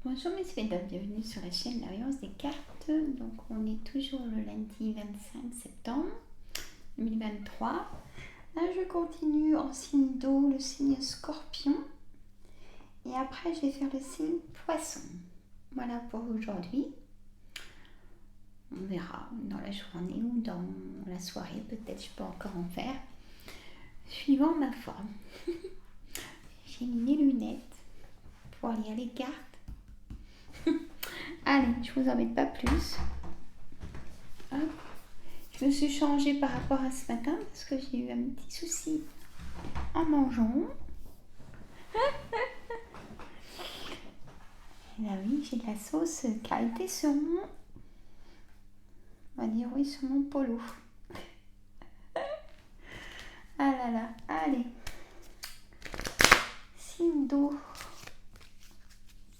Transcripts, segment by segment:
Bonjour mes amis, bienvenue sur la chaîne La Voyance des cartes. Donc on est toujours le lundi 25 septembre 2023. Là je continue en signe d'eau, le signe scorpion. Et après je vais faire le signe poisson. Voilà pour aujourd'hui. On verra dans la journée ou dans la soirée, peut-être je peux encore en faire. Suivant ma forme. J'ai mis mes lunettes pour lire les cartes. Allez, je vous embête pas plus. Hop. Je me suis changée par rapport à ce matin parce que j'ai eu un petit souci en mangeant. Et là oui, j'ai de la sauce qui a été sur mon... On va dire oui, sur mon polo. Ah là là, allez. Signe d'eau.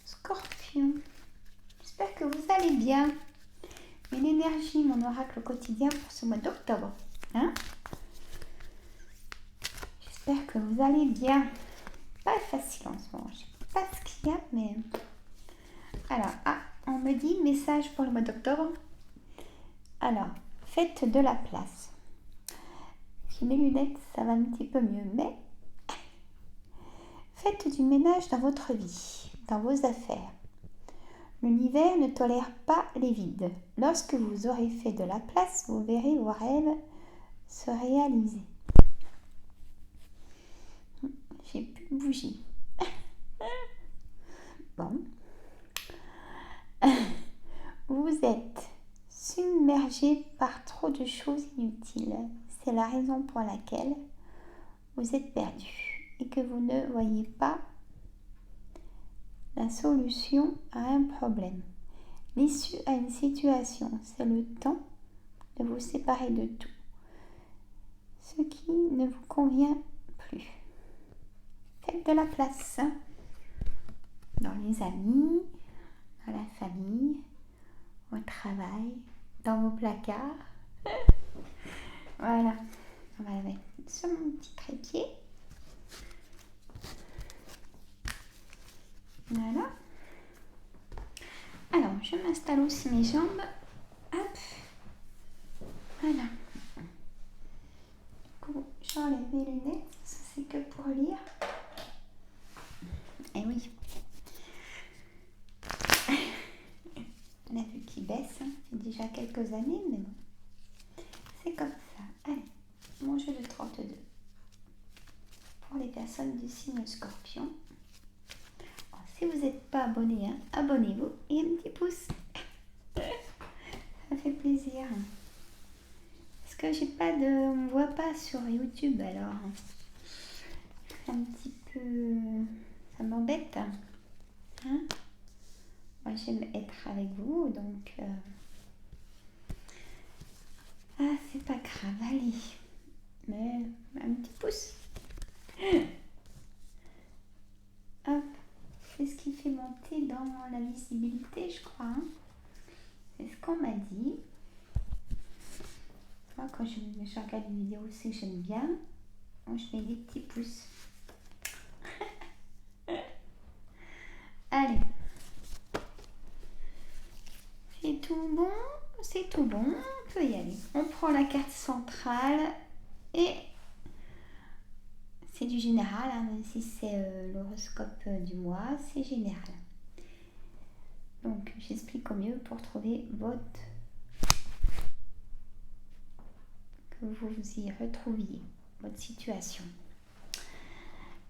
Scorpion. J'espère que vous allez bien. Mais l'énergie, mon oracle quotidien pour ce mois d'octobre. Hein? J'espère que vous allez bien. Pas facile en ce moment. Je sais pas ce qu'il y a, mais... Alors, on me dit message pour le mois d'octobre. Alors, faites de la place. J'ai mes lunettes, ça va un petit peu mieux, mais faites du ménage dans votre vie, dans vos affaires. L'univers ne tolère pas les vides. Lorsque vous aurez fait de la place, vous verrez vos rêves se réaliser. J'ai plus de bougie. Bon. Vous êtes submergé par trop de choses inutiles. C'est la raison pour laquelle vous êtes perdu et que vous ne voyez pas la solution à un problème. L'issue à une situation, c'est le temps de vous séparer de tout ce qui ne vous convient plus. Faites de la place dans les amis, dans la famille, au travail, dans vos placards. Voilà, on va la mettre sur mon petit trépied. Voilà. Alors, je m'installe aussi mes jambes. Hop. Voilà. Du coup, j'enlève mes lunettes. Ça, c'est que pour lire. Et oui. La vue qui baisse. Ça fait déjà quelques années, mais bon. C'est comme ça. Allez, mon jeu de 32. Pour les personnes du signe scorpion. Alors, si vous n'êtes pas abonné, hein, abonnez-vous et un petit pouce. Ça fait plaisir. Parce que j'ai pas de... On me voit pas sur YouTube, alors un petit peu... Ça m'embête. Hein? Moi, j'aime être avec vous, donc... Ah, c'est pas grave, allez. Mais un petit pouce. Hop. C'est ce qui fait monter dans la visibilité, je crois. Hein? C'est ce qu'on m'a dit. Moi, quand je regarde une vidéo aussi que j'aime bien, moi, je mets des petits pouces. Allez. C'est tout bon, c'est tout bon, on peut y aller. On prend la carte centrale et c'est du général, hein, même si c'est l'horoscope du mois, c'est général. Donc j'explique au mieux pour trouver que vous y retrouviez, votre situation.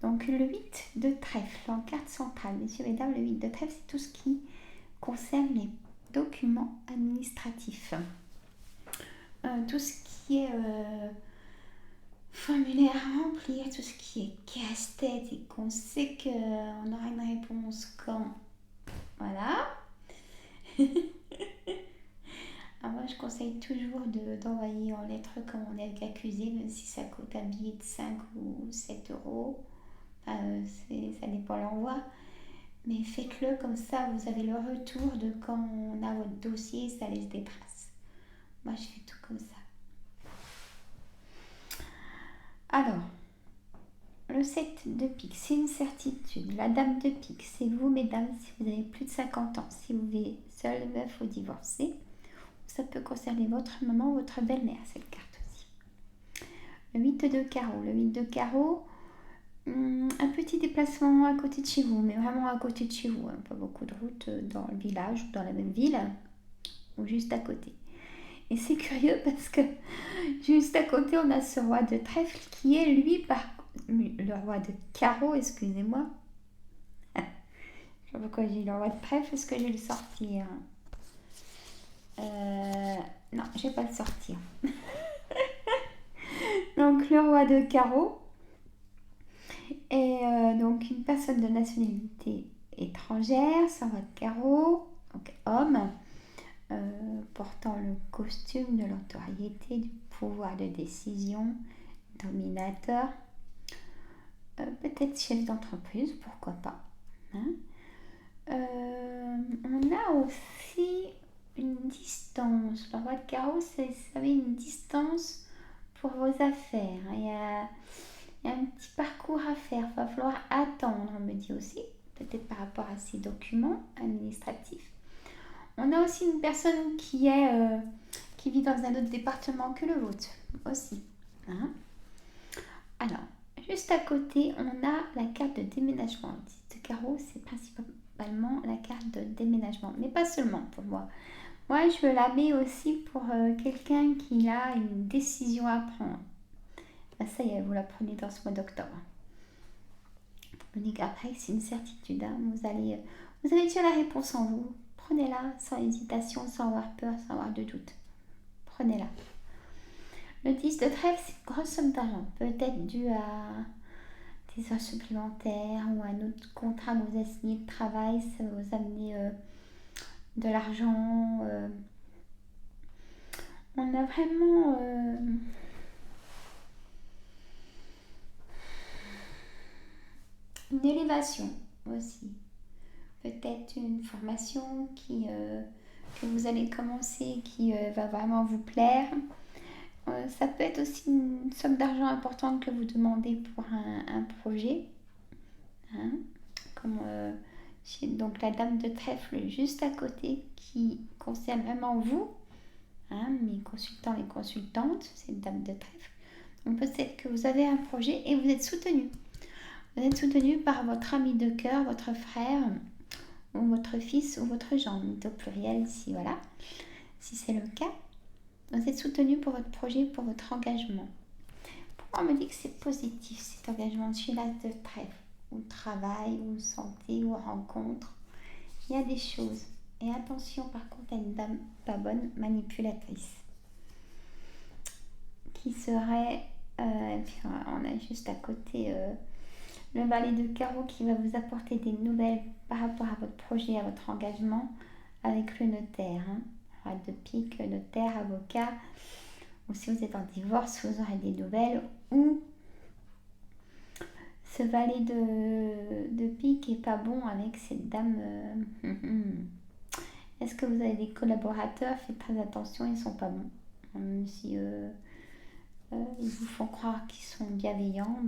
Donc le 8 de trèfle en carte centrale, messieurs, mesdames, le 8 de trèfle, c'est tout ce qui concerne les documents administratifs. Tout ce qui est formulaire à remplir, tout ce qui est casse-tête et qu'on sait qu'on aura une réponse quand. Voilà. Alors moi, je conseille toujours d'envoyer en lettres comme on est accusé, même si ça coûte un billet de 5 ou 7 euros. Ça dépend l'envoi. Mais faites-le comme ça, vous avez le retour de quand on a votre dossier, ça laisse des traces. Moi, je fais tout comme ça. Alors, le 7 de pique, c'est une certitude. La dame de pique, c'est vous, mesdames, si vous avez plus de 50 ans, si vous vivez seul, veuf ou divorcé. Ça peut concerner votre maman ou votre belle-mère, cette carte aussi. Le 8 de carreau. Le 8 de carreau, un petit déplacement à côté de chez vous, mais vraiment à côté de chez vous. Pas beaucoup de routes dans le village ou dans la même ville, ou juste à côté. Et c'est curieux parce que juste à côté, on a ce roi de trèfle qui est lui, le roi de carreau, excusez-moi. Je sais pas pourquoi j'ai le roi de trèfle, est-ce que je vais le sortir? Non, je vais pas le sortir. Donc le roi de carreau est donc une personne de nationalité étrangère, sans roi de carreau, donc homme, portant le costume de l'autorité, du pouvoir de décision, dominateur, peut-être chef d'entreprise, pourquoi pas. Hein. On a aussi une distance. Le roi de carreau, c'est, vous savez, une distance pour vos affaires. Il y a un petit parcours à faire. Il va falloir attendre, on me dit aussi, peut-être par rapport à ces documents administratifs. On a aussi une personne qui vit dans un autre département que le vôtre aussi. Hein. Alors, juste à côté, on a la carte de déménagement. Le 10 de carreau, c'est principalement la carte de déménagement, mais pas seulement pour moi. Moi, je la mets aussi pour quelqu'un qui a une décision à prendre. Ben, ça y est, vous la prenez dans ce mois d'octobre. Après, c'est une certitude. Hein. Vous avez déjà la réponse en vous. Prenez-la sans hésitation, sans avoir peur, sans avoir de doute. Prenez-la. Le 10 de trèfle, c'est une grosse somme d'argent. Peut-être dû à des heures supplémentaires ou un autre contrat que vous avez signé de travail. Ça va vous amener de l'argent. On a vraiment une élévation aussi. Peut-être une formation que vous allez commencer qui va vraiment vous plaire. Ça peut être aussi une somme d'argent importante que vous demandez pour un projet. Hein, comme donc la dame de trèfle juste à côté qui concerne vraiment vous. Hein, mes consultants et consultantes, c'est une dame de trèfle. Donc peut-être que vous avez un projet et vous êtes soutenu. Vous êtes soutenu par votre ami de cœur, votre frère, ou votre fils ou votre gendre, au pluriel ici, voilà. Si c'est le cas, vous êtes soutenu pour votre projet, pour votre engagement. Pourquoi on me dit que c'est positif cet engagement chez l'as de trèfle, ou travail, ou santé, ou rencontre? Il y a des choses. Et attention par contre à une dame pas bonne, manipulatrice, qui serait, on a juste à côté le valet de carreau qui va vous apporter des nouvelles par rapport à votre projet, à votre engagement avec le notaire. Hein. Roi de pique, notaire, avocat. Ou si vous êtes en divorce, vous aurez des nouvelles. Ou ce valet de pique est pas bon avec cette dame. Est-ce que vous avez des collaborateurs? Faites très attention, ils sont pas bons. Même si ils vous font croire qu'ils sont bienveillants,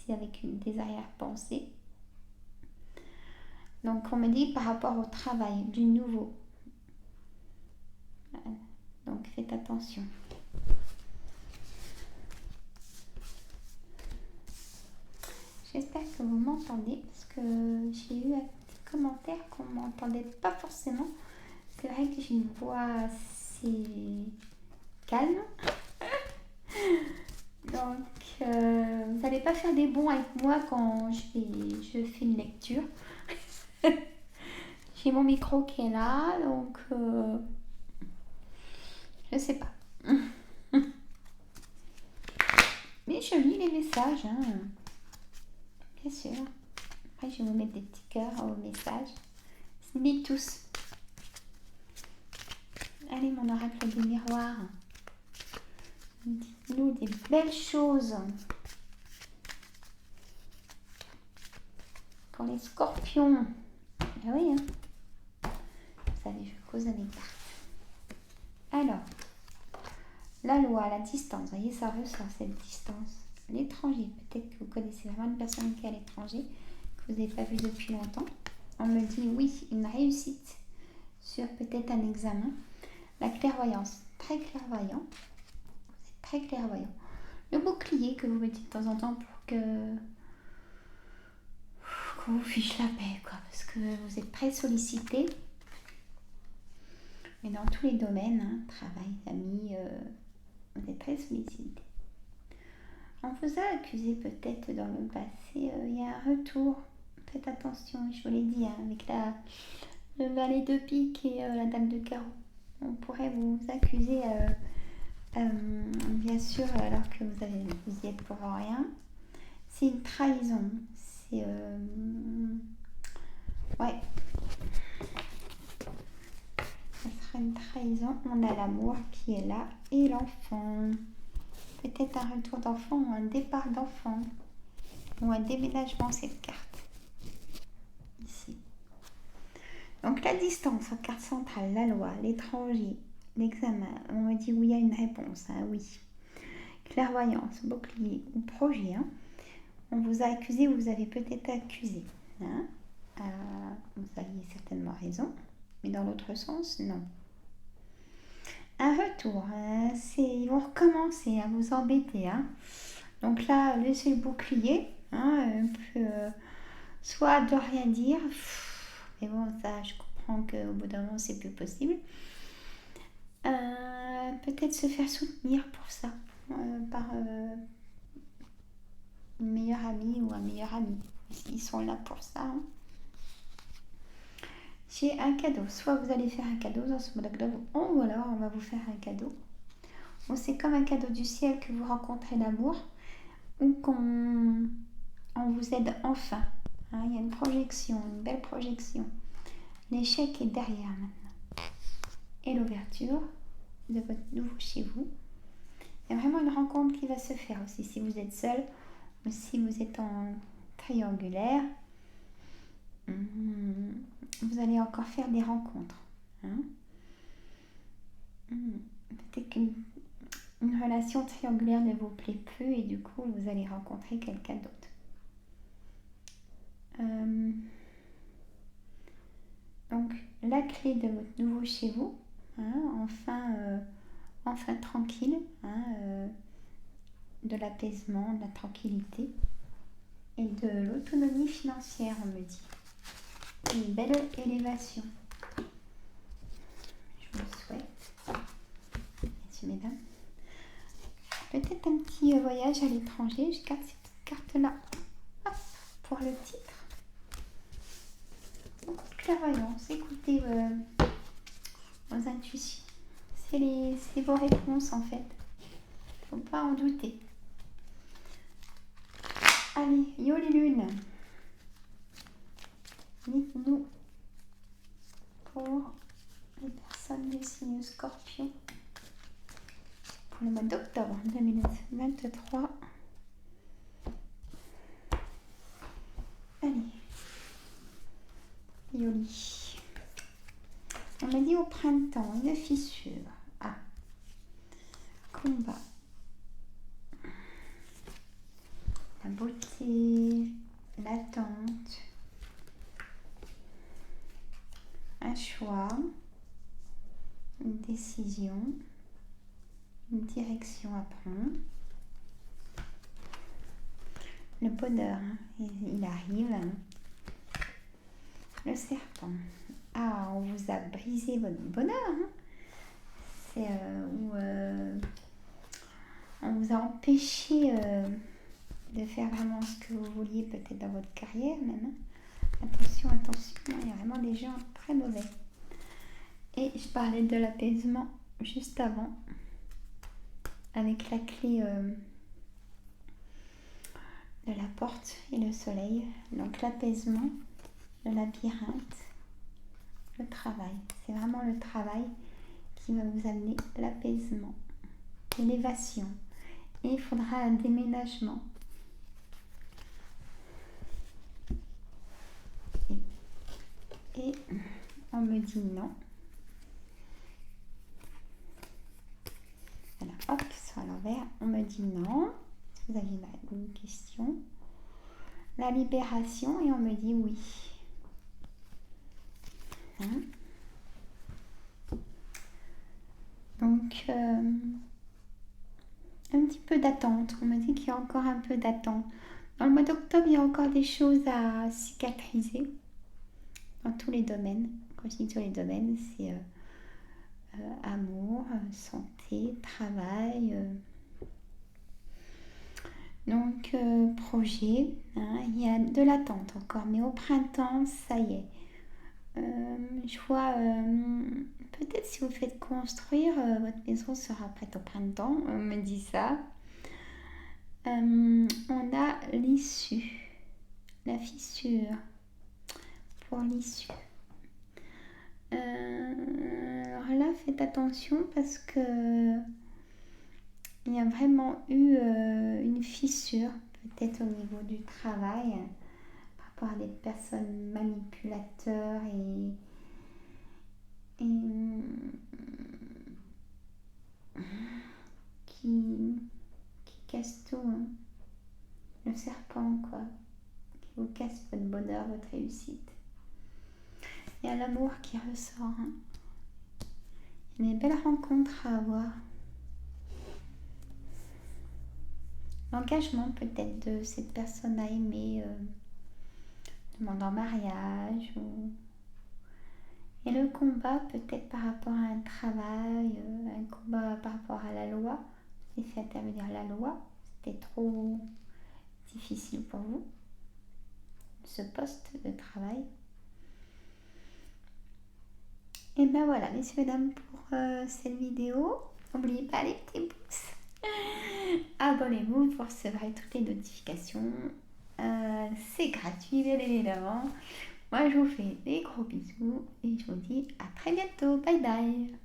c'est avec des arrière-pensées. Donc on me dit par rapport au travail, du nouveau. Donc faites attention. J'espère que vous m'entendez parce que j'ai eu un petit commentaire qu'on ne m'entendait pas forcément. C'est vrai que j'ai une voix assez calme. Donc vous n'allez pas faire des bons avec moi quand je fais une lecture. J'ai mon micro qui est là, donc je sais pas. Mais je lis les messages, hein. Bien sûr. Après, je vais vous mettre des petits cœurs aux messages. Je lis tous. Allez, mon oracle du miroir. Dites-nous des belles choses. Pour les scorpions. Ah oui, hein. Vous savez, je cause à mes cartes. Alors, la loi, la distance. Vous voyez, ça ressort cette distance. l'étranger. Peut-être que vous connaissez vraiment une personne qui est à l'étranger, que vous n'avez pas vue depuis longtemps. On me dit oui, une réussite sur peut-être un examen. La clairvoyance, très clairvoyant. Vous êtes très clairvoyant. Le bouclier que vous mettez de temps en temps pour qu'on vous fiche la paix, quoi, parce que vous êtes très sollicité. Mais dans tous les domaines, hein, travail, amis, vous êtes très sollicité. On vous a accusé peut-être dans le passé, il y a un retour. Faites attention, je vous l'ai dit, hein, avec le valet de pique et la dame de carreau. On pourrait vous accuser, bien sûr, alors que vous y êtes pour rien. C'est une trahison. C'est... ouais. Ça sera une trahison. On a l'amour qui est là et l'enfant. Peut-être un retour d'enfant ou un départ d'enfant. Ou un déménagement, cette carte. Ici. Donc la distance, la carte centrale, la loi, l'étranger, l'examen. On me dit oui, il y a une réponse. Hein, oui. Clairvoyance, bouclier ou projet. Hein. On vous a accusé ou vous avez peut-être accusé. Hein. Vous aviez certainement raison. Mais dans l'autre sens, non. Un retour. Hein, ils vont recommencer à vous embêter. Hein. Donc là, laissez le bouclier. Hein, soit de rien dire. Mais bon, ça, je comprends qu'au bout d'un moment, c'est plus possible. Peut-être se faire soutenir pour ça. Par une meilleure amie ou un meilleur ami. Ils sont là pour ça. Hein. J'ai un cadeau. Soit vous allez faire un cadeau dans ce mode octobre, ou alors on va vous faire un cadeau. Bon, c'est comme un cadeau du ciel que vous rencontrez l'amour ou qu'on vous aide enfin. Hein, il y a une projection, une belle projection. L'échec est derrière maintenant. Et l'ouverture de votre nouveau chez vous. Il y a vraiment une rencontre qui va se faire aussi si vous êtes seul ou si vous êtes en triangulaire. Vous allez encore faire des rencontres. Hein. Peut-être qu'une relation triangulaire ne vous plaît plus et du coup vous allez rencontrer quelqu'un d'autre. Donc la clé de votre nouveau chez vous, hein, enfin tranquille, hein, de l'apaisement, de la tranquillité et de l'autonomie financière, on me dit. Une belle élévation. Je vous le souhaite. Messieurs, mesdames. Peut-être un petit voyage à l'étranger. Je garde cette carte-là. Hop, pour le titre. Beaucoup de clairvoyance. Écoutez vos intuitions. C'est vos réponses en fait. Faut pas en douter. Allez, yo les lunes. Dites-nous pour les personnes du signe Scorpion pour le mois d'octobre 2023. Allez, Yoli. On m'a dit au printemps, une fissure. Ah, combat. La beauté, l'attente. Un choix, une décision, une direction à prendre. Le bonheur, hein, il arrive. Le serpent. Ah, on vous a brisé votre bonheur. Hein. C'est on vous a empêché de faire vraiment ce que vous vouliez peut-être dans votre carrière même. Hein. Attention, attention, il y a vraiment des gens très mauvais. Et je parlais de l'apaisement juste avant, avec la clé de la porte et le soleil. Donc l'apaisement, le labyrinthe, le travail. C'est vraiment le travail qui va vous amener l'apaisement, l'élévation. Et il faudra un déménagement. Et on me dit non. Voilà, hop, sur l'envers, on me dit non. si vous aviez une question. La libération, et on me dit oui. Hein? Donc, un petit peu d'attente. On me dit qu'il y a encore un peu d'attente. Dans le mois d'octobre, il y a encore des choses à cicatriser dans tous les domaines. Quand je dis tous les domaines, c'est amour, santé, travail. Donc, projet. Hein, il y a de l'attente encore. Mais au printemps, ça y est. Je vois, peut-être si vous faites construire, votre maison sera prête au printemps. On me dit ça. On a l'issue, la fissure pour l'issue. Alors là, faites attention parce que il y a vraiment eu une fissure, peut-être au niveau du travail, par rapport à des personnes manipulateurs et qui cassent tout, hein. Le serpent, quoi, qui vous casse votre bonheur, votre réussite. Il y a l'amour qui ressort, hein. Il y a des belles rencontres à avoir. L'engagement peut-être de cette personne à aimer, demande en mariage, et le combat peut-être par rapport à un travail, un combat par rapport à la loi. Vous avez fait intervenir la loi, c'était trop difficile pour vous, ce poste de travail. Et ben voilà, messieurs et dames, pour cette vidéo. N'oubliez pas les petits pouces. Abonnez-vous pour recevoir toutes les notifications. C'est gratuit, bien évidemment. Moi, je vous fais des gros bisous et je vous dis à très bientôt. Bye bye.